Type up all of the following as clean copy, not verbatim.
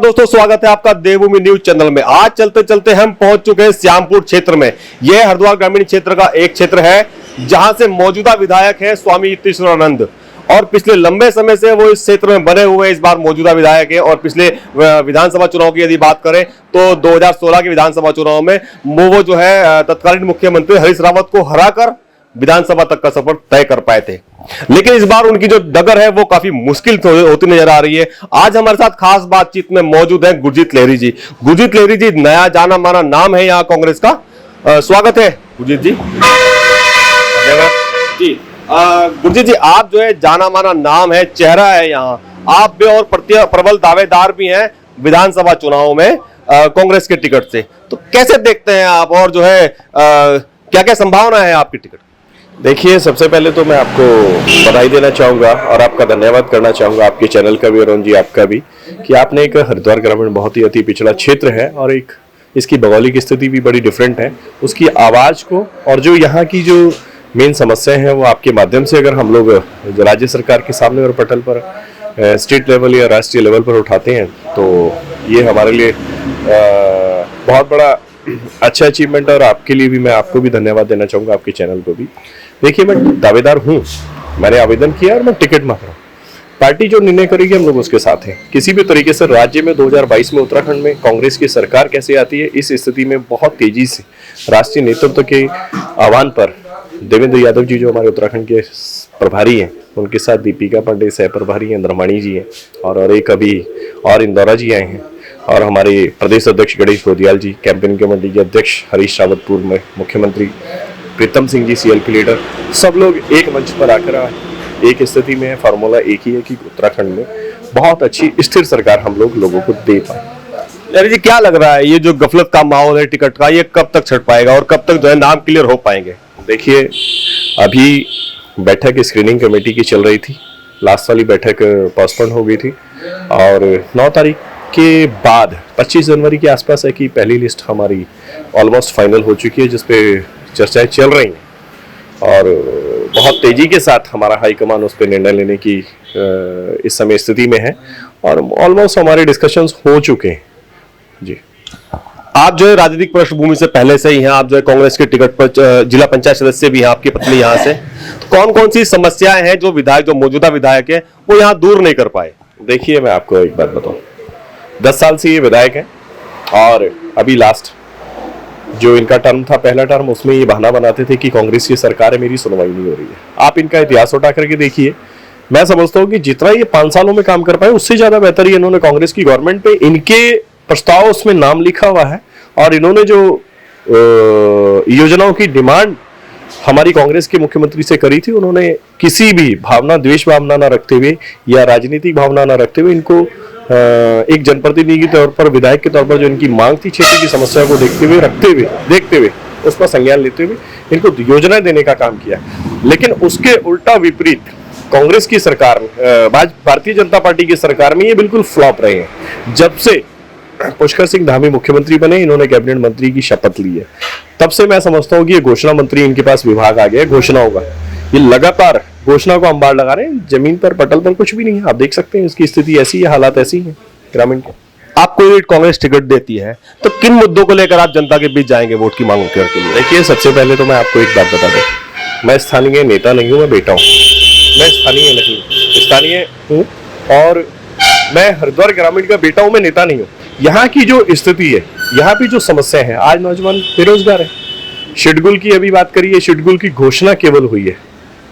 दोस्तों, स्वागत है आपका देवभूमि न्यूज चैनल में। आज चलते चलते हम पहुंच चुके हैं श्यामपुर क्षेत्र में। यह हरिद्वार ग्रामीण क्षेत्र का एक क्षेत्र है जहां से मौजूदा विधायक है स्वामी युक्तेश्वरानंद, और पिछले लंबे समय से वो इस क्षेत्र में बने हुए इस बार मौजूदा विधायक है। और पिछले विधानसभा चुनाव की यदि बात करें तो 2016 के विधानसभा चुनाव में वो जो है तत्कालीन मुख्यमंत्री हरीश रावत को हराकर विधानसभा तक का सफर तय कर पाए थे। लेकिन इस बार उनकी जो डगर है वो काफी मुश्किल होती नजर आ रही है। आज हमारे साथ खास बातचीत में मौजूद है गुरजीत लहरी जी। गुरजीत लहरी जी नया जाना माना नाम है यहाँ कांग्रेस का। स्वागत है गुरजीत जी। जी गुरजीत जी, आप जो है जाना माना नाम है, चेहरा है यहाँ, आप भी और प्रबल दावेदार भी हैं विधानसभा चुनाव में कांग्रेस के टिकट से। तो कैसे देखते हैं आप, और जो है क्या क्या संभावना है आपकी टिकट? देखिए, सबसे पहले तो मैं आपको बधाई देना चाहूँगा और आपका धन्यवाद करना चाहूँगा, आपके चैनल का भी और जी आपका भी, कि आपने एक हरिद्वार ग्रामीण बहुत ही अति पिछड़ा क्षेत्र है और एक इसकी भौगोलिक स्थिति भी बड़ी डिफरेंट है, उसकी आवाज़ को और जो यहाँ की जो मेन समस्या है वो आपके माध्यम से अगर हम लोग राज्य सरकार के सामने और पटल पर स्टेट लेवल या राष्ट्रीय लेवल पर उठाते हैं तो ये हमारे लिए बहुत बड़ा अच्छा अचीवमेंट है। और आपके लिए भी मैं आपको भी धन्यवाद देना चाहूँगा, आपके चैनल को भी। देखिए, मैं दावेदार हूँ, मैंने आवेदन किया और मैं टिकट मांग रहा हूँ। पार्टी जो निर्णय करेगी हम लोग उसके साथ हैं। किसी भी तरीके से राज्य में 2022 में उत्तराखंड में कांग्रेस की सरकार कैसे आती है, इस स्थिति में बहुत तेजी से राष्ट्रीय नेतृत्व के आह्वान पर देवेंद्र यादव जी जो हमारे उत्तराखंड के प्रभारी हैं, उनके साथ दीपिका पांडे सह प्रभारी हैं, इंद्रमणि जी हैं और एक अभी और इंदौरा जी आए हैं, और हमारे प्रदेश अध्यक्ष गणेश गोदियाल जी, कैंपेन कमेटी के अध्यक्ष हरीश रावत, पूर्व में मुख्यमंत्री प्रीतम सिंह जी सीएल के लीडर, सब लोग एक मंच पर आकर एक स्थिति में है। फार्मूला एक ही है कि उत्तराखंड में बहुत अच्छी स्थिर सरकार हम लोगों को दे पाए। लहरी जी, क्या लग रहा है ये जो गफलत का माहौल है टिकट का, ये कब तक छट पाएगा और कब तक जो है नाम क्लियर हो पाएंगे? देखिए, अभी बैठक स्क्रीनिंग कमेटी की चल रही थी, लास्ट वाली बैठक पोस्टपोन हो गई थी और 9 तारीख के बाद 25 जनवरी के आसपास है कि पहली लिस्ट हमारी ऑलमोस्ट फाइनल हो चुकी है, जिसपे चर्चाएं चल रही हैं और बहुत तेजी के साथ हमारा हाईकमान उस पर निर्णय लेने की इस समय स्थिति में है और ऑलमोस्ट हमारे डिस्कशंस हो चुके हैं। जी, आप जो है राजनीतिक पृष्ठभूमि से पहले से ही हैं, आप जो है कांग्रेस के टिकट पर जिला पंचायत सदस्य भी हैं, आपकी पत्नी यहाँ से। तो कौन कौन सी समस्याएं हैं जो विधायक, जो मौजूदा विधायक है वो यहाँ दूर नहीं कर पाए? देखिए, मैं आपको एक बात बताऊं, 10 साल से ये विधायक है और अभी लास्ट जो इनका टर्म था, पहला टर्म, उसमें ये बहाना बनाते थे कि कांग्रेस की सरकार है, मेरी सुनवाई नहीं हो रही है। आप इनका इतिहास उठा करके देखिए, मैं समझता हूँ कि जितना ये 5 सालों में काम कर पाए उससे ज्यादा बेहतर ही इन्होंने कांग्रेस की गवर्नमेंट पे इनके प्रस्ताव उसमें नाम लिखा हुआ है और इन्होंने जो योजनाओं की डिमांड हमारी कांग्रेस के मुख्यमंत्री से करी थी, उन्होंने किसी भी भावना, द्वेष भावना ना रखते हुए या राजनीतिक भावना ना रखते हुए इनको एक जनप्रतिनिधि के तौर पर, विधायक के तौर पर जो इनकी मांग थी क्षेत्र की समस्या को देखते हुए उस पर संज्ञान लेते हुए इनको योजनाएं देने का काम किया। लेकिन उसके उल्टा विपरीत कांग्रेस की सरकार, भारतीय जनता पार्टी की सरकार में ये बिल्कुल फ्लॉप रहे हैं। जब से पुष्कर सिंह धामी मुख्यमंत्री बने, इन्होंने कैबिनेट मंत्री की शपथ ली है, तब से मैं समझता हूँ कि ये घोषणा मंत्री इनके पास विभाग आ गया घोषणाओं का। ये लगातार घोषणा को अंबार लगा रहे हैं, जमीन पर पटल पर कुछ भी नहीं है। आप देख सकते हैं इसकी स्थिति ऐसी है, हालात ऐसी हैं ग्रामीण के। आपको ये कांग्रेस टिकट देती है तो किन मुद्दों को लेकर आप जनता के बीच जाएंगे वोट की मांग करके लिए? देखिए, सबसे पहले तो मैं आपको एक बात बता दूं, मैं स्थानीय नेता नहीं हूँ, मैं बेटा हूँ। मैं स्थानीय नहीं, स्थानीय हूँ और मैं हरिद्वार ग्रामीण का बेटा हूँ, मैं नेता नहीं हूँ। यहाँ की जो स्थिति है, यहाँ की जो समस्या है, आज नौजवान बेरोजगार है। शेड्यूल की अभी बात करिए, शेड्यूल की घोषणा केवल हुई है,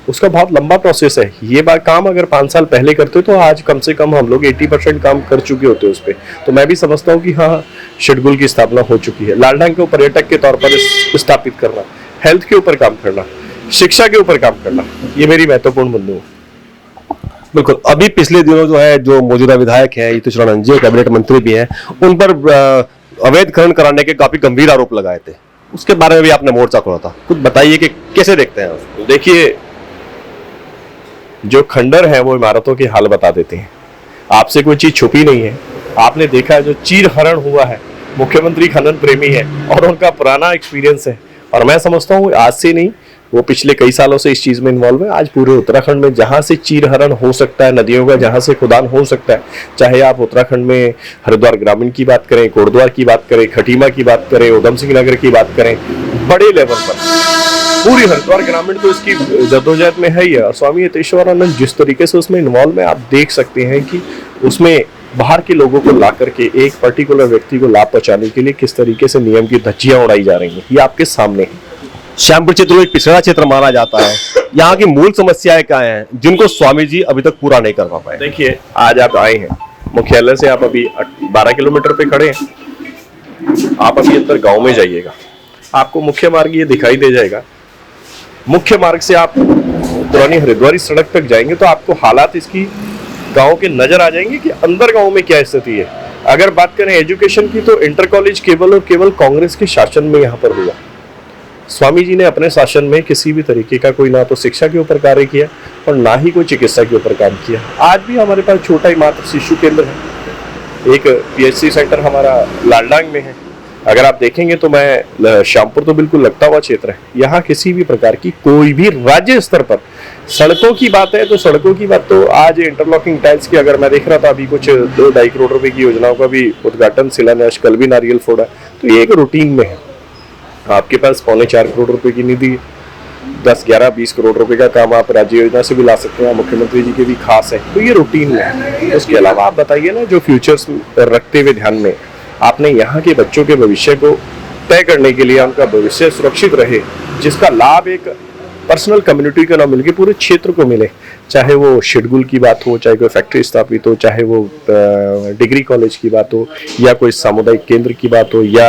उसका बहुत लंबा प्रोसेस है। ये बात काम अगर 5 साल पहले करते तो आज कम से कम हम लोग 80% काम कर चुके होते उस पर। तो मैं भी समझता हूँ कि हाँ, शेड्यूल की स्थापना हो चुकी है। लालडांग को पर्यटक के तौर पर स्थापित करना, हेल्थ के ऊपर काम करना, शिक्षा के ऊपर काम करना, ये मेरी महत्वपूर्ण मुद्दे हैं। बिल्कुल। अभी पिछले दिनों जो है, जो मौजूदा विधायक है युक्तेश्वरानंद जी, कैबिनेट मंत्री भी हैं, उन पर अवैध खनन कराने के काफी गंभीर आरोप लगाए थे, उसके बारे में भी आपने मोर्चा खोला था। कुछ बताइए कि कैसे देखते हैं? देखिए, जो खंडर है वो इमारतों के हाल बता देते हैं। आपसे कोई चीज छुपी नहीं है। आपने देखा है जो चीर हरण हुआ है, मुख्यमंत्री खनन प्रेमी है और उनका पुराना एक्सपीरियंस है। और मैं समझता हूँ आज से नहीं, वो पिछले कई सालों से इस चीज में इन्वॉल्व है। आज पूरे उत्तराखंड में जहां से चीरहरण हो सकता है, नदियों का जहां से खुदान हो सकता है, चाहे आप उत्तराखंड में हरिद्वार ग्रामीण की बात करें, कोटद्वार की बात करें, खटीमा की बात करें, उधम सिंह नगर की बात करें, बड़े लेवल पर पूरी हरिद्वार ग्रामीण तो इसकी जद्दोजहद में है ही है। और स्वामी यतीश्वरानंद जिस तरीके से उसमें इन्वॉल्व है, आप देख सकते हैं कि उसमें बाहर के लोगों को ला करके एक पर्टिकुलर व्यक्ति को लाभ पहुंचाने के लिए किस तरीके से नियम की धज्जियां उड़ाई जा रही हैं, ये आपके सामने है। श्यामपुर क्षेत्र को एक पिछड़ा क्षेत्र माना जाता है। यहाँ की मूल समस्याएं क्या हैं जिनको स्वामी जी अभी तक पूरा नहीं कर पाए? देखिए, आज आप आए हैं मुख्यालय से, आप अभी 12 किलोमीटर पे खड़े हैं। आप अभी अंदर गांव में जाइएगा, आपको मुख्य मार्ग ये दिखाई दे जाएगा। मुख्य मार्ग से आप पुरानी हरिद्वारी सड़क तक जाएंगे तो आपको हालात इसकी गांव के नजर आ जाएंगे कि अंदर गांव में क्या स्थिति है। अगर बात करें एजुकेशन की तो इंटर कॉलेज केवल और केवल कांग्रेस के शासन में यहाँ पर हुआ। स्वामी जी ने अपने शासन में किसी भी तरीके का कोई ना तो शिक्षा के ऊपर कार्य किया और ना ही कोई चिकित्सा के ऊपर काम किया। आज भी हमारे पास छोटा ही मात्र शिशु केंद्र है, एक पीएचसी सेंटर हमारा लालडांग में है। अगर आप देखेंगे तो मैं श्यामपुर तो बिल्कुल लगता हुआ क्षेत्र है, यहाँ किसी भी प्रकार की कोई भी राज्य स्तर पर सड़कों की बात है तो सड़कों की बात तो आज इंटरलॉकिंग टाइल्स की अगर मैं देख रहा था, अभी कुछ 2-2.5 करोड़ रुपए की योजनाओं का भी उद्घाटन शिलान्यास, कल भी नारियल फोड़ा, तो ये एक रूटीन में है। आपके पास 3.25 करोड़ रुपए की निधि, 10, 11, 20 करोड़ रुपए का काम आप राज्य योजना से भी ला सकते हैं, मुख्यमंत्री जी के भी खास है, तो ये रूटीन में है। उसके अलावा आप बताइए ना, जो फ्यूचर्स रखते हुए ध्यान में आपने यहाँ के बच्चों के भविष्य को तय करने के लिए, उनका भविष्य सुरक्षित रहे, जिसका लाभ एक पर्सनल कम्युनिटी को ना मिलके पूरे क्षेत्र को मिले, चाहे वो शेड्यूल की बात हो, चाहे कोई फैक्ट्री स्थापित हो, चाहे वो डिग्री कॉलेज की बात हो, या कोई सामुदायिक केंद्र की बात हो, या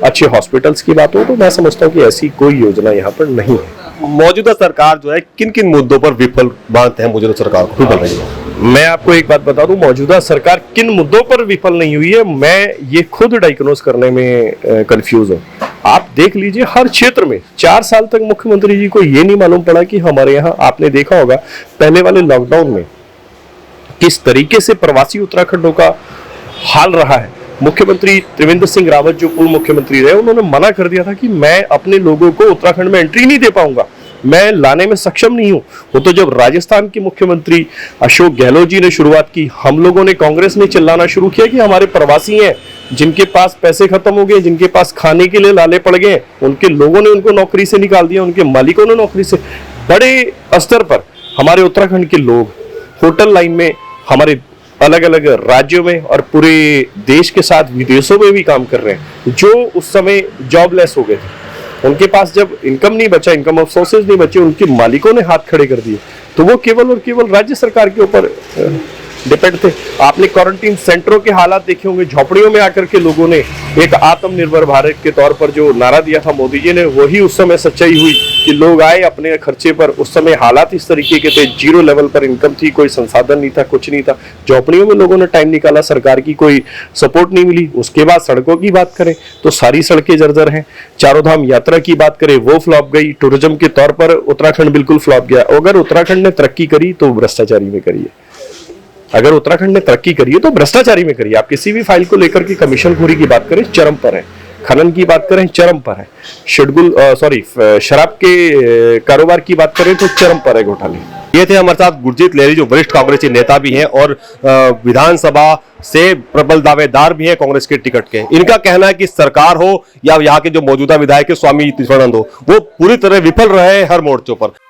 अच्छे हॉस्पिटल्स की बात हो, तो मैं समझता हूँ कि ऐसी कोई योजना यहाँ पर नहीं है। मौजूदा सरकार जो है किन किन मुद्दों पर विफल मानते हैं मौजूदा सरकार को? विफल रही है। मैं आपको एक बात बता दूं, मौजूदा सरकार किन मुद्दों पर विफल नहीं हुई है, मैं ये खुद डायग्नोज करने में कंफ्यूज हूं। आप देख लीजिए, हर क्षेत्र में 4 साल तक मुख्यमंत्री जी को ये नहीं मालूम पड़ा कि हमारे यहाँ, आपने देखा होगा पहले वाले लॉकडाउन में किस तरीके से प्रवासी उत्तराखंडों का हाल रहा है। मुख्यमंत्री त्रिवेंद्र सिंह रावत जो पूर्व मुख्यमंत्री रहे, उन्होंने मना कर दिया था कि मैं अपने लोगों को उत्तराखंड में एंट्री नहीं दे पाऊंगा, मैं लाने में सक्षम नहीं हूं। वो तो जब राजस्थान के मुख्यमंत्री अशोक गहलोत जी ने शुरुआत की, हम लोगों ने, कांग्रेस ने चिल्लाना शुरू किया कि हमारे प्रवासी हैं जिनके पास पैसे खत्म हो गए, जिनके पास खाने के लिए लाले पड़ गए, उनके लोगों ने उनको नौकरी से निकाल दिया, उनके मालिकों ने नौकरी से। बड़े स्तर पर हमारे उत्तराखंड के लोग होटल लाइन में, हमारे अलग अलग राज्यों में और पूरे देश के साथ विदेशों में भी काम कर रहे हैं, जो उस समय जॉबलेस हो गए थे। उनके पास जब इनकम नहीं बचा, इनकम ऑफ सोर्सेज नहीं बचे, उनके मालिकों ने हाथ खड़े कर दिए, तो वो केवल और केवल राज्य सरकार के ऊपर डिपेंड थे। आपने क्वारंटीन सेंटरों के हालात देखे होंगे, झोपड़ियों में आकर के लोगों ने एक आत्मनिर्भर भारत के तौर पर जो नारा दिया था मोदी जी ने, वही उस समय सच्चाई हुई कि लोग आए अपने खर्चे पर। उस समय हालात इस तरीके के थे, 0 लेवल पर इनकम थी, कोई संसाधन नहीं था, कुछ नहीं था, झोपड़ियों में लोगों ने टाइम निकाला, सरकार की कोई सपोर्ट नहीं मिली। उसके बाद सड़कों की बात करें तो सारी सड़कें जर्जर हैं। चारों धाम यात्रा की बात करें, वो फ्लॉप गई। टूरिज्म के तौर पर उत्तराखंड बिल्कुल फ्लॉप गया। अगर उत्तराखंड ने तरक्की करी तो भ्रष्टाचारी में करी है, अगर उत्तराखंड ने तरक्की करी है तो भ्रष्टाचारी में करी। आप किसी भी फाइल को लेकर के कमीशनखोरी की बात करें, चरम पर है। खनन की बात करें, चरम पर है। शराब के कारोबार की बात करें तो चरम पर है घोटाले। ये थे हमारे साथ गुरजीत लहरी, जो वरिष्ठ कांग्रेसी नेता भी हैं और विधानसभा से प्रबल दावेदार भी हैं कांग्रेस के टिकट के। इनका कहना है कि सरकार हो या यहाँ के जो मौजूदा विधायक स्वामी यतीश्वरानंद हो, वो पूरी तरह विफल रहे हर मोर्चों पर।